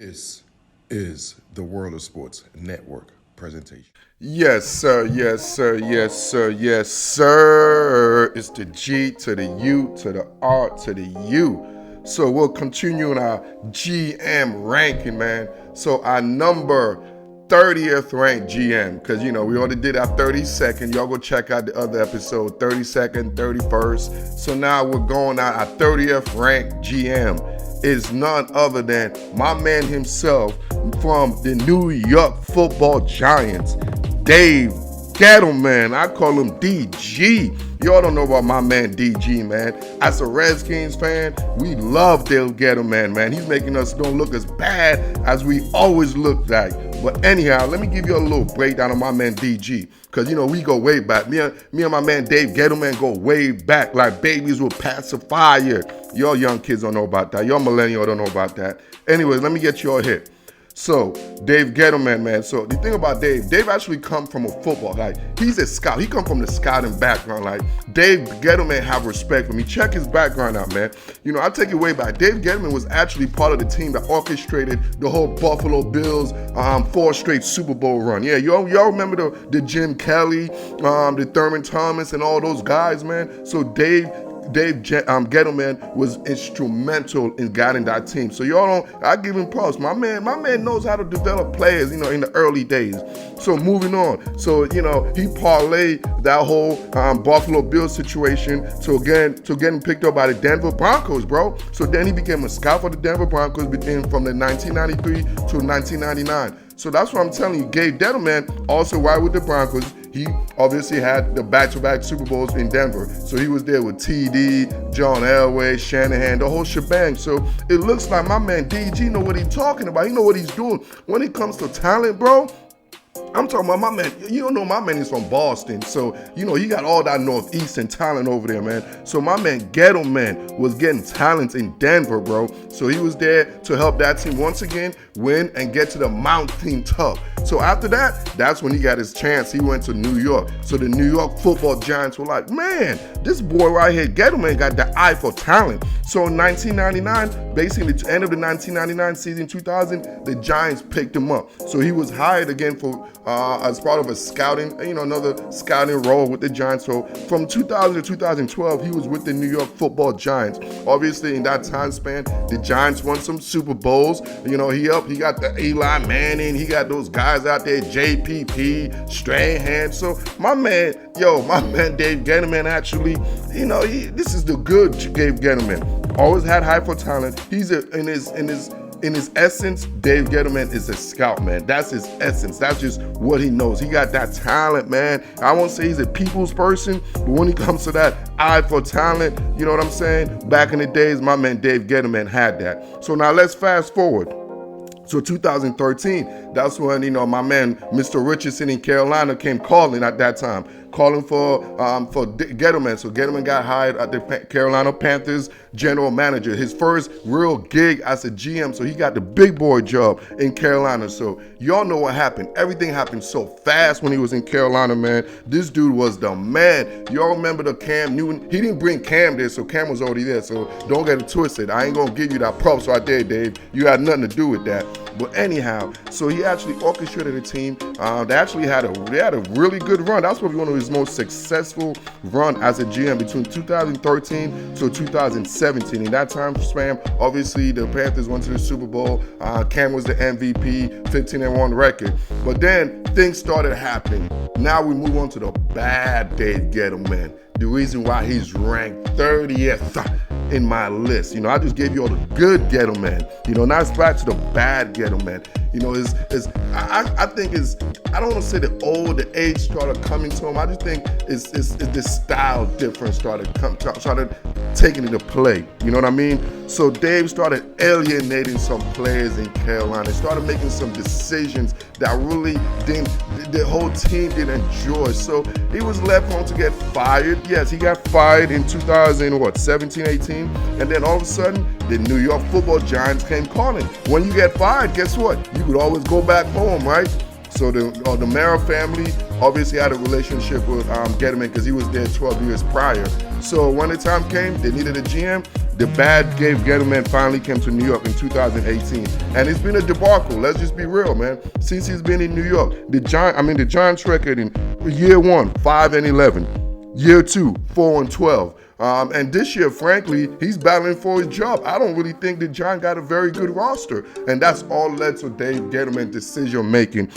This is the World of Sports Network presentation. Yes, sir. Yes, sir. Yes, sir. Yes, sir. It's the G to the U to the R to the U. So we'll continue in our GM ranking, man. So our number 30th ranked GM, because we already did our 32nd. Y'all go check out the other episode, 32nd, 31st. So now we're going out. Our 30th ranked GM is none other than my man himself from the New York Football Giants, Dave Gettleman. I call him DG. Y'all don't know about my man DG, man. As a Redskins fan, we love Dave Gettleman, man. He's making us don't look as bad as we always looked like. But anyhow, let me give you a little breakdown of my man DG. Because, we go way back. Me and my man Dave Gettleman go way back like babies with pacifier. Y'all young kids don't know about that. Y'all millennials don't know about that. Anyways, let me get you all hit. So, Dave Gettleman, man. So, the thing about Dave actually come from a football. Like, he's a scout. He come from the scouting background. Like, Dave Gettleman have respect for me. Check his background out, man. I'll take it way back. Dave Gettleman was actually part of the team that orchestrated the whole Buffalo Bills 4 straight Super Bowl run. Yeah, y'all remember the Jim Kelly, the Thurman Thomas, and all those guys, man. So, Dave Gettleman was instrumental in guiding that team. So I give him props. My man knows how to develop players, in the early days. So moving on. So, he parlayed that whole Buffalo Bills situation to getting picked up by the Denver Broncos, bro. So then he became a scout for the Denver Broncos from the 1993 to 1999. So that's what I'm telling you. Dave Gettleman also ride with the Broncos. He obviously had the back-to-back Super Bowls in Denver. So he was there with TD, John Elway, Shanahan, the whole shebang. So it looks like my man DG know what he's talking about. He know what he's doing. When it comes to talent, bro, I'm talking about my man. You don't know my man is from Boston. So, he got all that Northeastern talent over there, man. So my man Gettleman was getting talent in Denver, bro. So he was there to help that team once again win and get to the Mountain Top. So after that, that's when he got his chance. He went to New York. So the New York Football Giants were like, man, this boy right here, Gettleman, got the eye for talent. So in 1999, basically the end of the 1999 season, 2000, the Giants picked him up. So he was hired again for as part of a scouting, another scouting role with the Giants. So from 2000 to 2012, he was with the New York Football Giants. Obviously, in that time span, the Giants won some Super Bowls. He got the Eli Manning. He got those guys out there, JPP, Strahan. So my man Dave Gettleman actually, this is the good Dave Gettleman. Always had high for talent. He's in his essence, Dave Gettleman is a scout, man. That's his essence. That's just what he knows. He got that talent, man. I won't say he's a people's person, but when it comes to that eye for talent, you know what I'm saying? Back in the days, my man Dave Gettleman had that. So now let's fast forward. So 2013, that's when, my man, Mr. Richardson in Carolina came calling at that time, calling for Gettleman. So Gettleman got hired at the Carolina Panthers general manager, his first real gig as a GM. So he got the big boy job in Carolina. So y'all know what happened. Everything happened so fast when he was in Carolina, man. This dude was the man. Y'all remember the Cam Newton? He didn't bring Cam there, so Cam was already there. So don't get it twisted. I ain't gonna give you that props right there, Dave. You had nothing to do with that. But anyhow, so he actually orchestrated a team. They actually had a really good run. That's probably one of his most successful run as a GM between 2013 to 2017. In that time span, obviously the Panthers went to the Super Bowl. Cam was the MVP, 15-1 record. But then things started happening. Now we move on to the bad Dave Gettleman. The reason why he's ranked 30th in my list. I just gave you all the good Gettleman. Now it's back to the bad Gettleman. I think I don't want to say the age started coming to him. I just think it's the style difference started taking into play. You know what I mean? So Dave started alienating some players in Carolina. Started making some decisions that really the whole team didn't enjoy. So he was left home to get fired. Yes, he got fired in 2017, 18. And then all of a sudden, the New York Football Giants came calling. When you get fired, guess what? You could always go back home, right? So the Mara family obviously had a relationship with Gettleman because he was there 12 years prior. So when the time came, they needed a GM. The bad Dave Gettleman finally came to New York in 2018, and it's been a debacle. Let's just be real, man. Since he's been in New York, the Giants record in year 1, 5-11, year 2, 4-12. And this year, frankly, he's battling for his job. I don't really think the Giants got a very good roster, and that's all led to Dave Gettleman's decision making.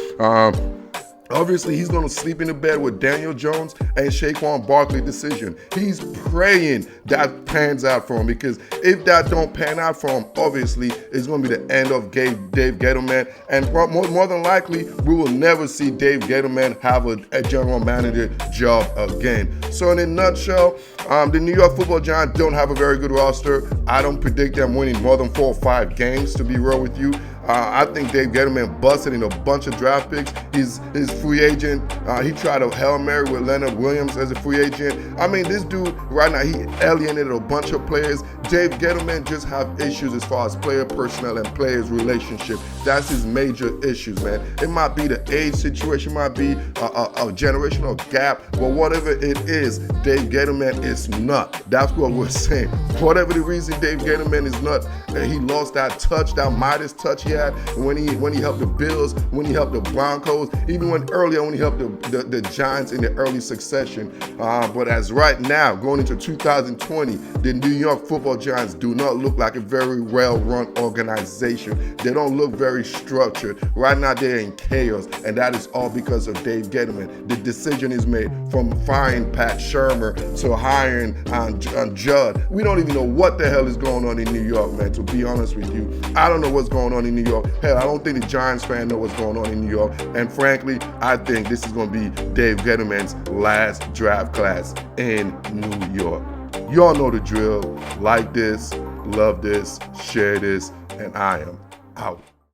Obviously, he's going to sleep in the bed with Daniel Jones and Saquon Barkley decision. He's praying that pans out for him, because if that don't pan out for him, obviously, it's going to be the end of Dave Gettleman. And more than likely, we will never see Dave Gettleman have a general manager job again. So in a nutshell, the New York Football Giants don't have a very good roster. I don't predict them winning more than 4 or 5 games, to be real with you. I think Dave Gettleman busted in a bunch of draft picks. He's free agent. He tried a Hail Mary with Leonard Williams as a free agent. I mean, this dude right now, he alienated a bunch of players. Dave Gettleman just have issues as far as player personnel and players relationship. That's his major issues, man. It might be the age situation, might be a generational gap, but whatever it is, Dave Gettleman is not. That's what we're saying. Whatever the reason Dave Gettleman is not, he lost that touch, that Midas touch he had when he helped the Bills, when he helped the Broncos, even when he helped the Giants in the early succession. But as right now, going into 2020, the New York Football Giants do not look like a very well-run organization. They don't look very structured. Right now, they're in chaos, and that is all because of Dave Gettleman. The decision is made from firing Pat Shermer to hiring Judd. We don't even know what the hell is going on in New York, man, to be honest with you. I don't know what's going on in New York. Hell, I don't think the Giants fan know what's going on in New York. And frankly, I think this is going to be Dave Gettleman's last draft class in New York. Y'all know the drill. Like this, love this, share this, and I am out.